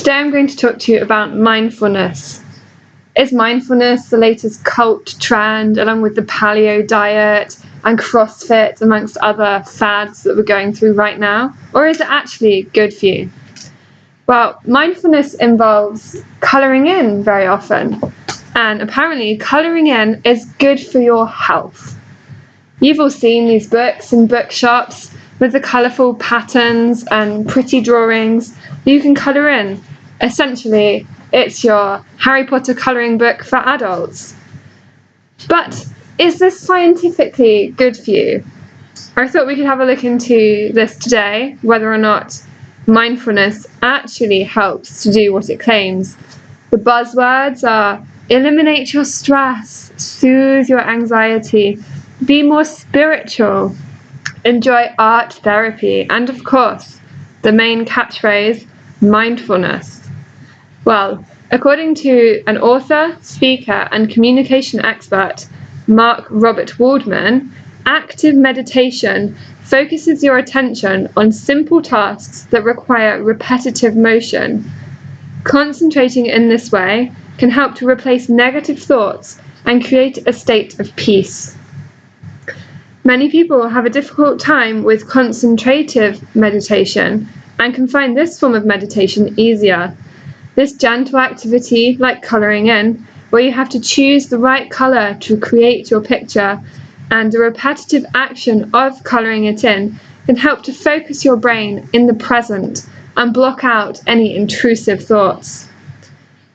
Today I'm going to talk to you about mindfulness. Is mindfulness the latest cult trend along with the paleo diet and CrossFit amongst other fads that we're going through right now? Or is it actually good for you? Well, mindfulness involves colouring in very often, and apparently colouring in is good for your health. You've all seen these books in bookshops with the colourful patterns and pretty drawings you can colour in. Essentially, it's your Harry Potter colouring book for adults. But is this scientifically good for you? I thought we could have a look into this today, whether or not mindfulness actually helps to do what it claims. The buzzwords are eliminate your stress, soothe your anxiety, be more spiritual, enjoy art therapy, and of course, the main catchphrase, mindfulness. Well, according to an author, speaker, and communication expert, Mark Robert Waldman, active meditation focuses your attention on simple tasks that require repetitive motion. Concentrating in this way can help to replace negative thoughts and create a state of peace. Many people have a difficult time with concentrative meditation and can find this form of meditation easier. This gentle activity, like colouring in, where you have to choose the right colour to create your picture, and the repetitive action of colouring it in can help to focus your brain in the present and block out any intrusive thoughts.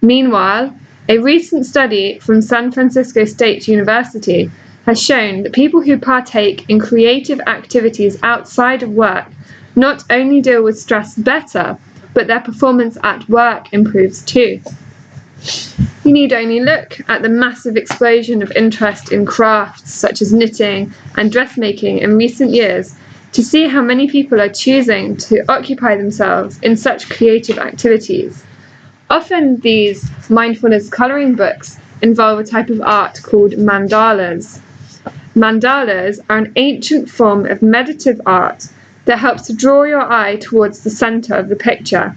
Meanwhile, a recent study from San Francisco State University has shown that people who partake in creative activities outside of work not only deal with stress better, but their performance at work improves too. You need only look at the massive explosion of interest in crafts such as knitting and dressmaking in recent years to see how many people are choosing to occupy themselves in such creative activities. Often these mindfulness colouring books involve a type of art called mandalas. Mandalas are an ancient form of meditative art that helps to draw your eye towards the centre of the picture.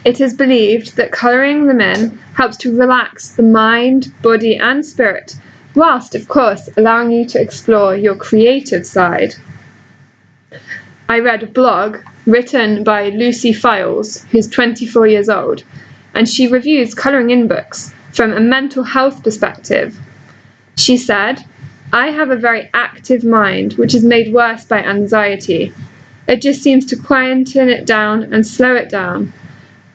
It is believed that colouring them in helps to relax the mind, body, and spirit, whilst, of course, allowing you to explore your creative side. I read a blog written by Lucy Fyles, who's 24 years old, and she reviews colouring in books from a mental health perspective. She said, "I have a very active mind, which is made worse by anxiety. It just seems to quieten it down and slow it down.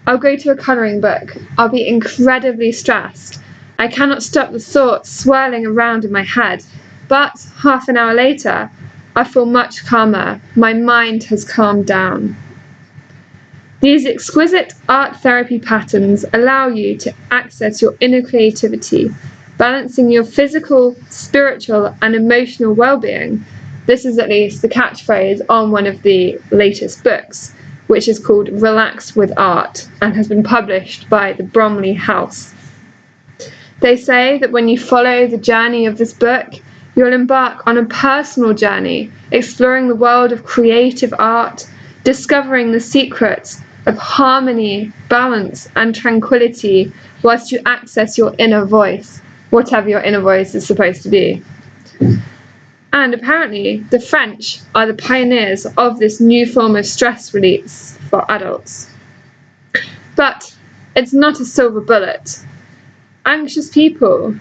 I'll go to a colouring book. I'll be incredibly stressed. I cannot stop the thoughts swirling around in my head. But half an hour later, I feel much calmer. My mind has calmed down." These exquisite art therapy patterns allow you to access your inner creativity, balancing your physical, spiritual, and emotional well-being. This is at least the catchphrase on one of the latest books, which is called Relax with Art and has been published by the Bromleigh House. They say that when you follow the journey of this book, you'll embark on a personal journey, exploring the world of creative art, discovering the secrets of harmony, balance, and tranquility whilst you access your inner voice, whatever your inner voice is supposed to be. And apparently, the French are the pioneers of this new form of stress release for adults. But it's not a silver bullet. Anxious people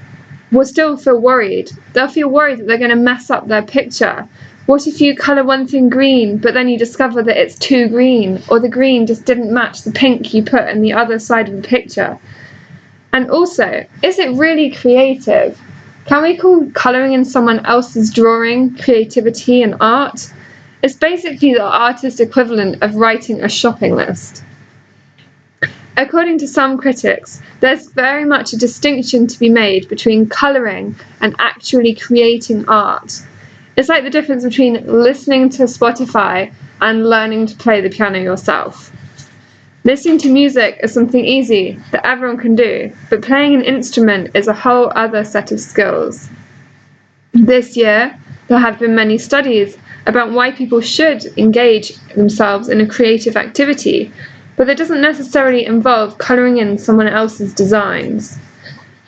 will still feel worried. They'll feel worried that they're going to mess up their picture. What if you colour one thing green, but then you discover that it's too green, or the green just didn't match the pink you put in the other side of the picture? And also, is it really creative? Can we call colouring in someone else's drawing creativity and art? It's basically the artist equivalent of writing a shopping list. According to some critics, there's very much a distinction to be made between colouring and actually creating art. It's like the difference between listening to Spotify and learning to play the piano yourself. Listening to music is something easy that everyone can do, but playing an instrument is a whole other set of skills. This year, there have been many studies about why people should engage themselves in a creative activity, but it doesn't necessarily involve colouring in someone else's designs.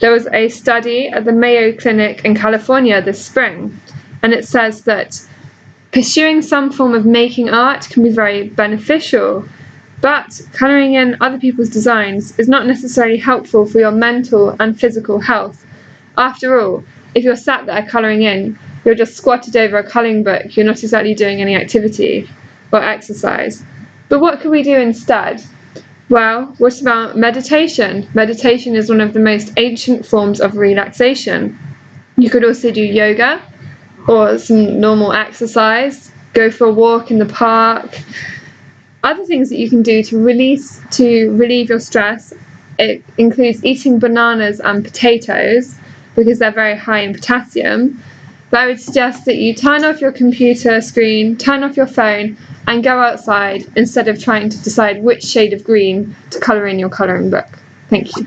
There was a study at the Mayo Clinic in California this spring, and it says that pursuing some form of making art can be very beneficial, but colouring in other people's designs is not necessarily helpful for your mental and physical health. After all, if you're sat there colouring in, you're just squatted over a colouring book, you're not exactly doing any activity or exercise. But what can we do instead? Well, what about meditation? Meditation is one of the most ancient forms of relaxation. You could also do yoga or some normal exercise, go for a walk in the park. Other things that you can do to relieve your stress, it includes eating bananas and potatoes because they're very high in potassium. But I would suggest that you turn off your computer screen, turn off your phone, and go outside instead of trying to decide which shade of green to colour in your colouring book. Thank you.